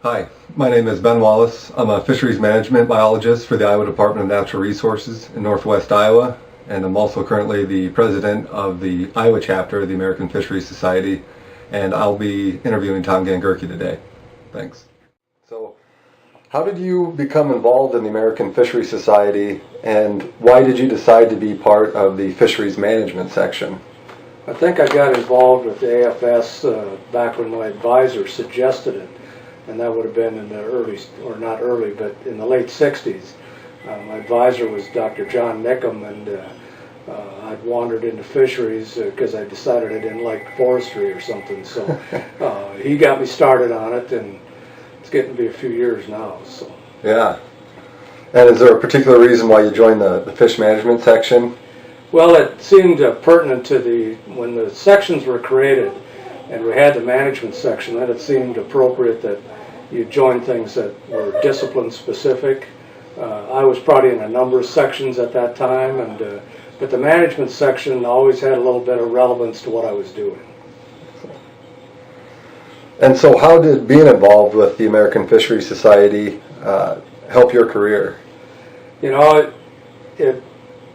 Hi, my name is Ben Wallace. I'm a fisheries management biologist for the Iowa Department of Natural Resources in Northwest Iowa, and I'm also currently the president of the Iowa chapter of the American Fisheries Society, and I'll be interviewing Tom Gengerke today. Thanks. So, how did you become involved in the American Fisheries Society, and why did you decide to be part of the fisheries management section? I think I got involved with the AFS back when my advisor suggested it, and that would have been in the early, or not early, but in the late 60s. My advisor was Dr. John Nickham, and I'd wandered into fisheries because I decided I didn't like forestry or something, so he got me started on it, and it's getting to be a few years now. So. Yeah. And is there a particular reason why you joined the fish management section? Well, it seemed pertinent to when the sections were created and we had the management section, then it seemed appropriate that you join things that were discipline specific. I was probably in a number of sections at that time, but the management section always had a little bit of relevance to what I was doing. And so how did being involved with the American Fisheries Society help your career? You know, it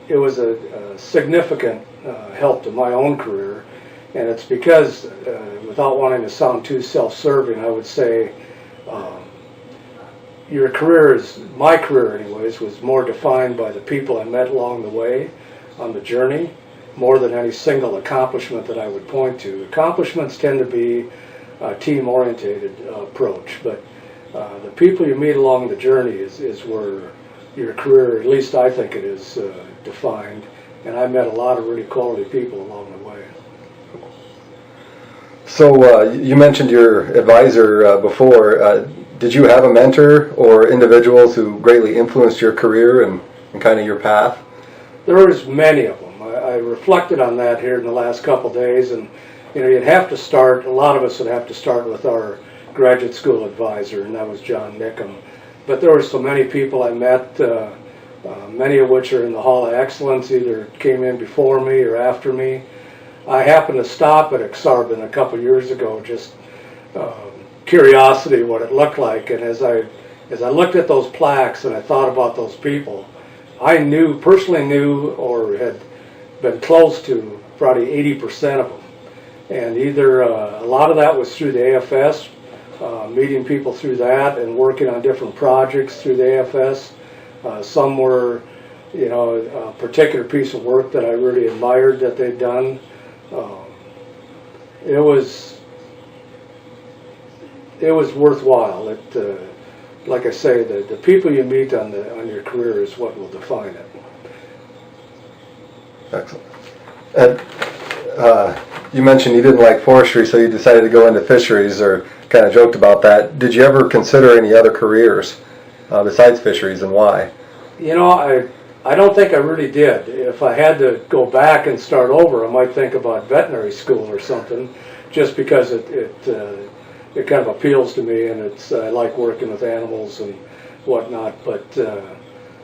was a significant help to my own career, and it's because, without wanting to sound too self-serving, I would say your career my career anyways, was more defined by the people I met along the way on the journey, more than any single accomplishment that I would point to. Accomplishments tend to be a team-oriented approach, but the people you meet along the journey is where your career, at least I think it is, defined, and I met a lot of really quality people along the way. So you mentioned your advisor before. Did you have a mentor or individuals who greatly influenced your career and kind of your path? There was many of them. I reflected on that here in the last couple of days, and you'd have to start, a lot of us would have to start with our graduate school advisor, and that was John Nickham. But there were so many people I met, many of which are in the Hall of Excellence, either came in before me or after me. I happened to stop at Exarban a couple years ago, just curiosity what it looked like, and as I looked at those plaques and I thought about those people, I personally knew or had been close to probably 80% of them. And either a lot of that was through the AFS, meeting people through that and working on different projects through the AFS. Some were, a particular piece of work that I really admired that they'd done. It was worthwhile. Like I say, the people you meet on your career is what will define it. Excellent. And you mentioned you didn't like forestry, so you decided to go into fisheries, or kind of joked about that. Did you ever consider any other careers besides fisheries, and why? I don't think I really did. If I had to go back and start over, I might think about veterinary school or something, just because it kind of appeals to me, and I like working with animals and whatnot. But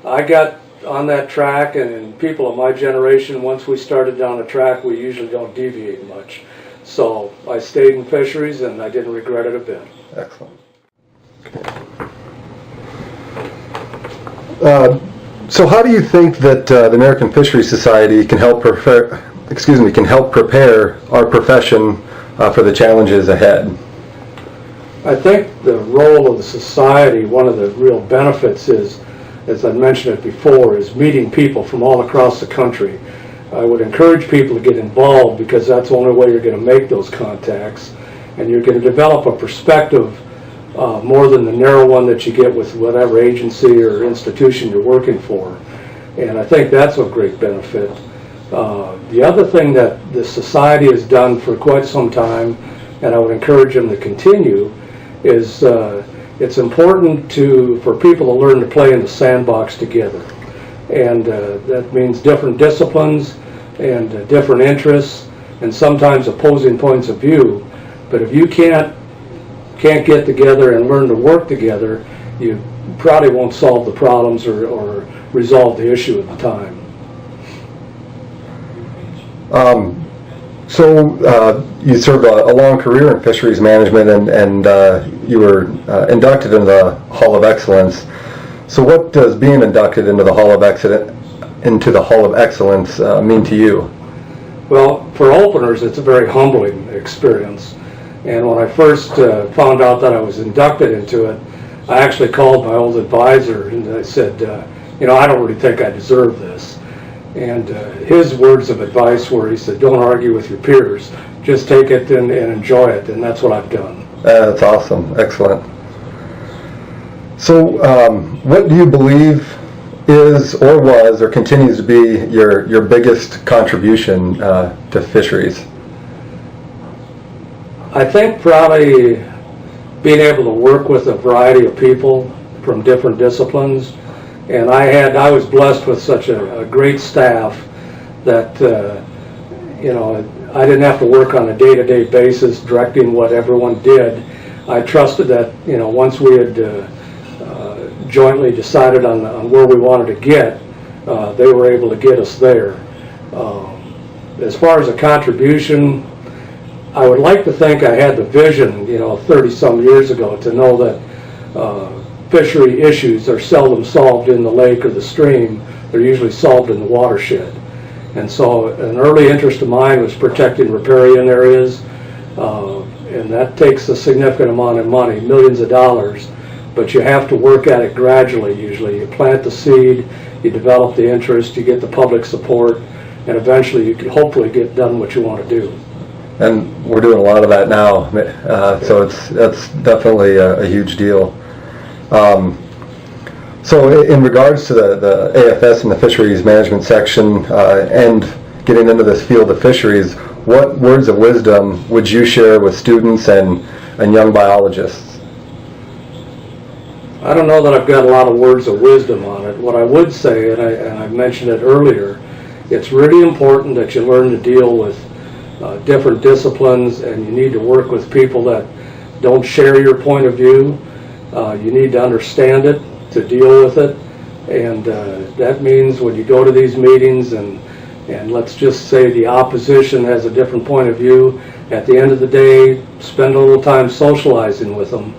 I got on that track, and people of my generation, once we started down a track, we usually don't deviate much. So I stayed in fisheries, and I didn't regret it a bit. Excellent. Okay. So how do you think that the American Fisheries Society can help prepare our profession for the challenges ahead? I think the role of the society, one of the real benefits is, as I mentioned it before, is meeting people from all across the country. I would encourage people to get involved, because that's the only way you're going to make those contacts, and you're going to develop a perspective more than the narrow one that you get with whatever agency or institution you're working for. And I think that's a great benefit. The other thing that the society has done for quite some time, and I would encourage them to continue, is it's important for people to learn to play in the sandbox together. And that means different disciplines and different interests, and sometimes opposing points of view. But if you can't get together and learn to work together, you probably won't solve the problems or resolve the issue at the time. So you served a long career in fisheries management, and you were inducted into the Hall of Excellence. So what does being inducted into the Hall of Excellence mean to you? Well, for openers, it's a very humbling experience. And when I first found out that I was inducted into it, I actually called my old advisor and I said, I don't really think I deserve this. And his words of advice were, he said, don't argue with your peers, just take it and enjoy it, and that's what I've done. That's awesome. Excellent. So what do you believe is or was or continues to be your biggest contribution to fisheries? I think probably being able to work with a variety of people from different disciplines. And I was blessed with such a great staff that, I didn't have to work on a day-to-day basis directing what everyone did. I trusted that, once we had jointly decided on where we wanted to get, they were able to get us there. As far as a contribution, I would like to think I had the vision, 30-some years ago to know that fishery issues are seldom solved in the lake or the stream. They're usually solved in the watershed. And so an early interest of mine was protecting riparian areas, and that takes a significant amount of money, millions of dollars, but you have to work at it gradually usually. You plant the seed, you develop the interest, you get the public support, and eventually you can hopefully get done what you want to do. And we're doing a lot of that now, so that's definitely a huge deal. So in regards to the AFS and the fisheries management section and getting into this field of fisheries, what words of wisdom would you share with students and young biologists? I don't know that I've got a lot of words of wisdom on it. What I would say, and I mentioned it earlier, it's really important that you learn to deal with different disciplines, and you need to work with people that don't share your point of view. You need to understand it to deal with it, and that means when you go to these meetings and let's just say the opposition has a different point of view, at the end of the day, spend a little time socializing with them.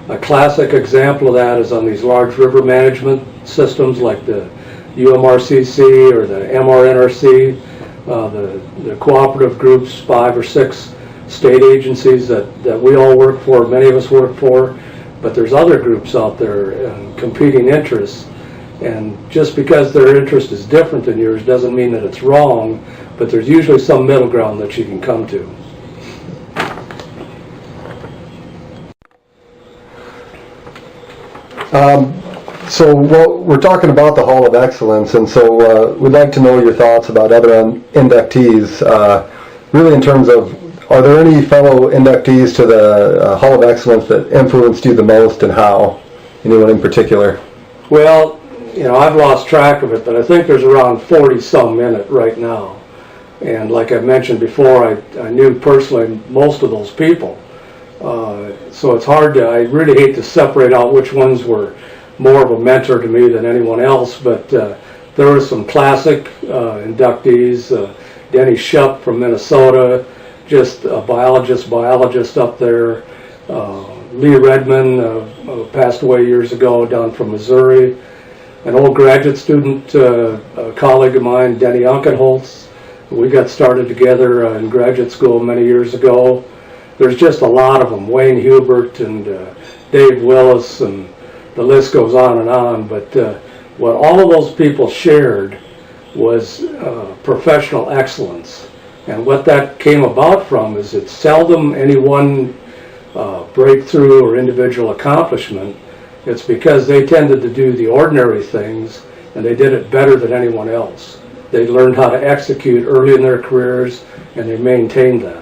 A classic example of that is on these large river management systems like the UMRCC or the MRNRC, the cooperative groups, 5 or 6 state agencies that we all work for, many of us work for, but there's other groups out there and competing interests, and just because their interest is different than yours doesn't mean that it's wrong, but there's usually some middle ground that you can come to. So we're talking about the Hall of Excellence, and so we'd like to know your thoughts about other inductees, really in terms of, are there any fellow inductees to the Hall of Excellence that influenced you the most, and how? Anyone in particular? Well, I've lost track of it, but I think there's around 40-some in it right now. And like I mentioned before, I knew personally most of those people. So it's hard I really hate to separate out which ones were more of a mentor to me than anyone else, but there were some classic inductees. Denny Shupp from Minnesota, just a biologist up there. Lee Redman, passed away years ago, down from Missouri. An old graduate student, a colleague of mine, Denny Unkenholtz. We got started together in graduate school many years ago. There's just a lot of them, Wayne Hubert and Dave Willis, and the list goes on, but what all of those people shared was professional excellence. And what that came about from is it's seldom any one breakthrough or individual accomplishment. It's because they tended to do the ordinary things, and they did it better than anyone else. They learned how to execute early in their careers, and they maintained that.